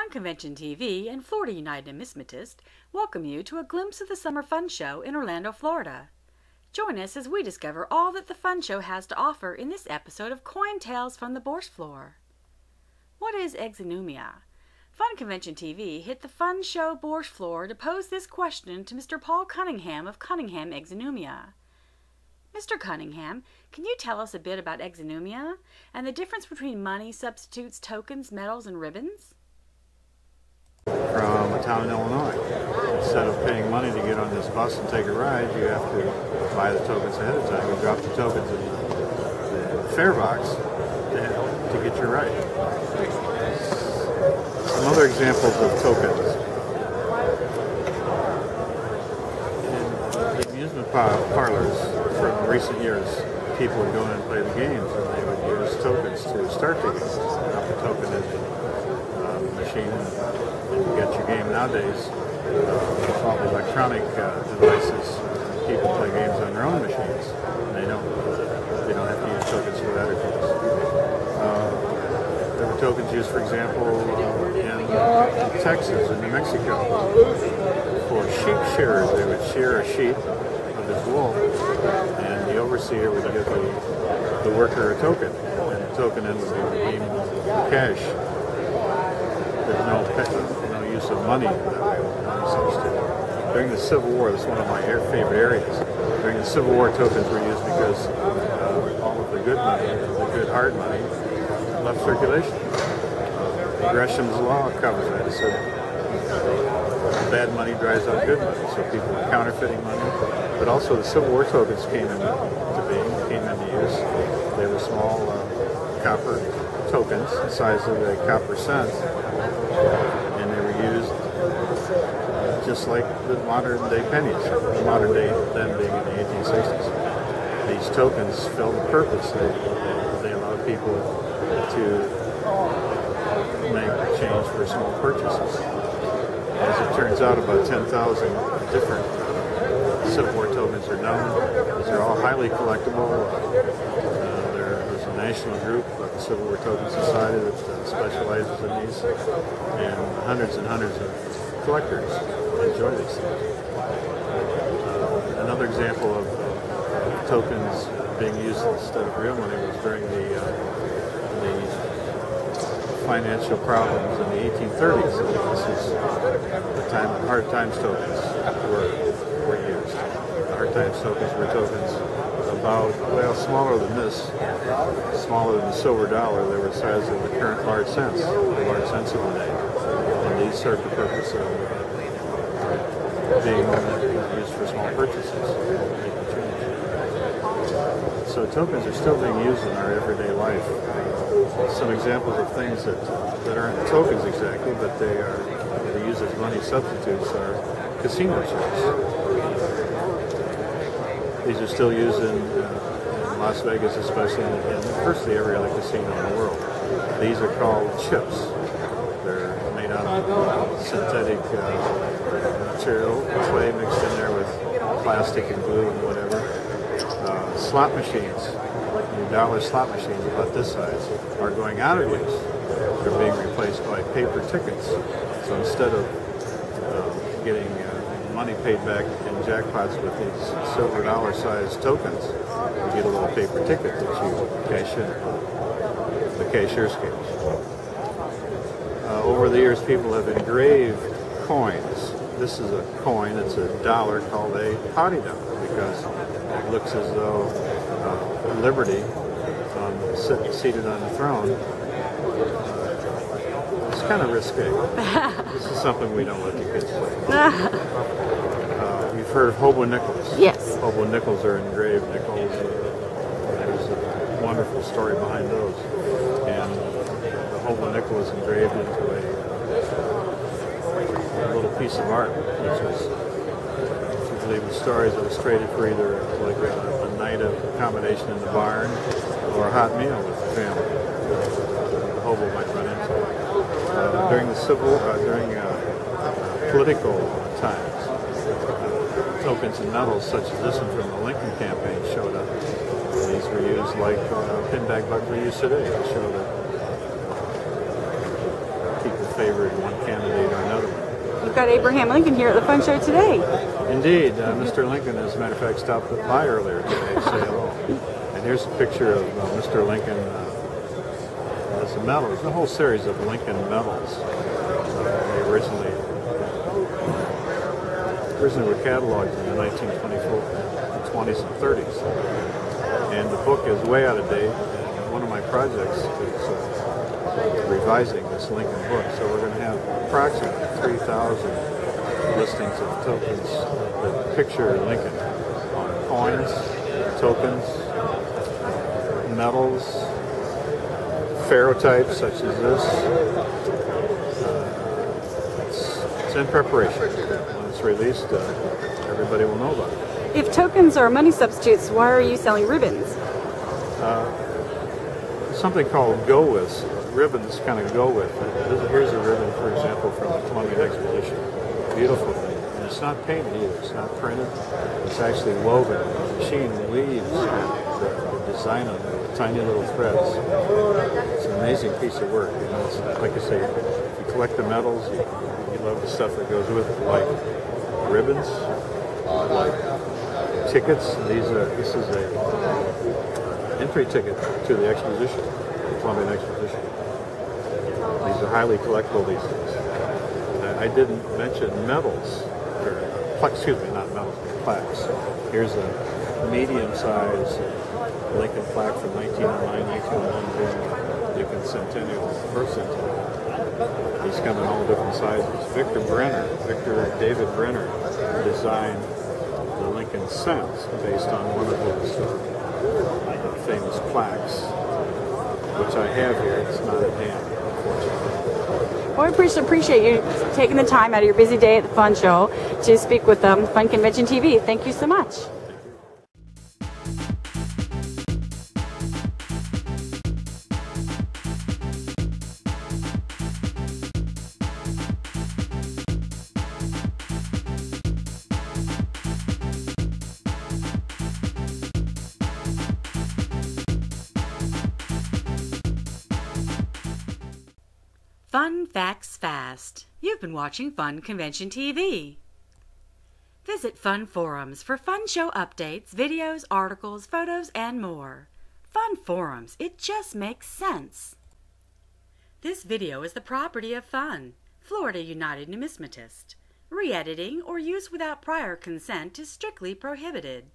F.U.N Convention TV and Florida United Numismatist welcome you to a glimpse of the Summer Fun Show in Orlando, Florida. Join us as we discover all that the Fun Show has to offer in this episode of Coin Tales from the Bourse Floor. What is exonumia? F.U.N Convention TV hit the Fun Show Bourse Floor to pose this question to Mr. Paul Cunningham of Cunningham Exonumia. Mr. Cunningham, can you tell us a bit about exonumia and the difference between money, substitutes, tokens, medals, and ribbons? From a town in Illinois. Instead of paying money to get on this bus and take a ride, you have to buy the tokens ahead of time. You drop the tokens in the fare box to get your ride. Some other examples of tokens. In the amusement parlors from recent years, people would go in and play the games, and they would use tokens to start the game. Drop the token in the machine and get your game. Nowadays, with all the electronic devices, people play games on their own machines, and they don't have to use tokens for that or things. There were tokens used, for example, in Texas and New Mexico. For sheep shearers, they would shear a sheep of his wool, and the overseer would give the worker a token, and the token then would be redeemed cash. There's no use of money that way, money substitute. During the Civil War, this is one of my favorite areas. During the Civil War, tokens were used because all of the good money, the good hard money, left circulation. Gresham's law covers that. It said bad money dries out good money, so people were counterfeiting money. But also the Civil War tokens came into use. They were small copper tokens, the size of a copper cent, and they were used just like the modern day pennies, the modern day then being in the 1860s. These tokens fill the purpose. They allow people to make change for small purchases. As it turns out, about 10,000 different Civil War tokens are known. These are all highly collectible. There's a national group, the Civil War Token Society, that specializes in these, and hundreds of collectors enjoy these things. Another example of tokens being used instead of real money was during the financial problems in the 1830s. This is the time when hard times tokens were used. The hard times tokens were tokens about, well, smaller than this, smaller than the silver dollar. They were the size of the current large cents, the large cents of the day. And these served the purpose of being used for small purchases. So tokens are still being used in our everyday life. Some examples of things that aren't tokens exactly, but they use as money substitutes are casino chips. These are still used in Las Vegas, especially in virtually every other casino in the world. These are called chips. They're made out of synthetic material, clay mixed in there with plastic and glue and whatever. Slot machines, dollar slot machines about this size, are going out of use. They're being replaced by paper tickets. So instead of getting money paid back in jackpots with these silver dollar sized tokens, you get a little paper ticket that you cash in, the cashier's cage. Over the years, people have engraved coins. This is a coin, it's a dollar called a potty dollar because it looks as though Liberty, seated on the throne, it's kind of risque. This is something we don't let the kids play. You've heard of hobo nickels? Yes. Hobo nickels are engraved nickels. There's a wonderful story behind those. And the hobo nickel is engraved into a little piece of art, which was, if you believe the stories, it was traded for either like a night of accommodation in the barn or a hot meal with the family. The hobo might run into it. During political times, tokens and medals such as this one from the Lincoln campaign showed up. These were used like pin bag buttons are used today to show that people favored one candidate or another one. You've got Abraham Lincoln here at the Fun Show today. Indeed, Mr. Lincoln, as a matter of fact, stopped by earlier today to say hello. And here's a picture of Mr. Lincoln as a medal. There's a whole series of Lincoln medals. They originally were cataloged in the 1920s and 30s. And the book is way out of date. And one of my projects is revising this Lincoln book. So we're going to have approximately 3,000 listings of tokens that picture Lincoln on coins, tokens, medals, ferrotypes such as this. It's in preparation. When it's released, everybody will know about it. If tokens are money substitutes, why are you selling ribbons? Something called go with. Ribbons kind of go with. Here's a ribbon, for example, from the Cunningham Exposition. Beautiful thing. And it's not painted either. It's not printed. It's actually woven. The machine weaves the design on it, tiny little threads. It's an amazing piece of work. You know, it's, like I say, if you collect the medals, you love the stuff that goes with it, like ribbons, like tickets. This is a entry ticket to the exposition, the Columbian Exposition. These are highly collectible these days. I didn't mention medals, or excuse me, not medals, plaques. Here's a medium-sized Lincoln plaque from 1909, 1911, Lincoln Centennial, birth centennial. These come in all different sizes. Victor David Brenner designed the Lincoln cent based on one of his famous plaques, which I have here. It's not at hand, unfortunately. Well, I appreciate you taking the time out of your busy day at the Fun Show to speak with Fun Convention TV. Thank you so much. Fun Facts Fast. You've been watching Fun Convention TV. Visit Fun Forums for Fun Show updates, videos, articles, photos, and more. Fun Forums, it just makes sense. This video is the property of Fun, Florida United Numismatist. Re-editing or use without prior consent is strictly prohibited.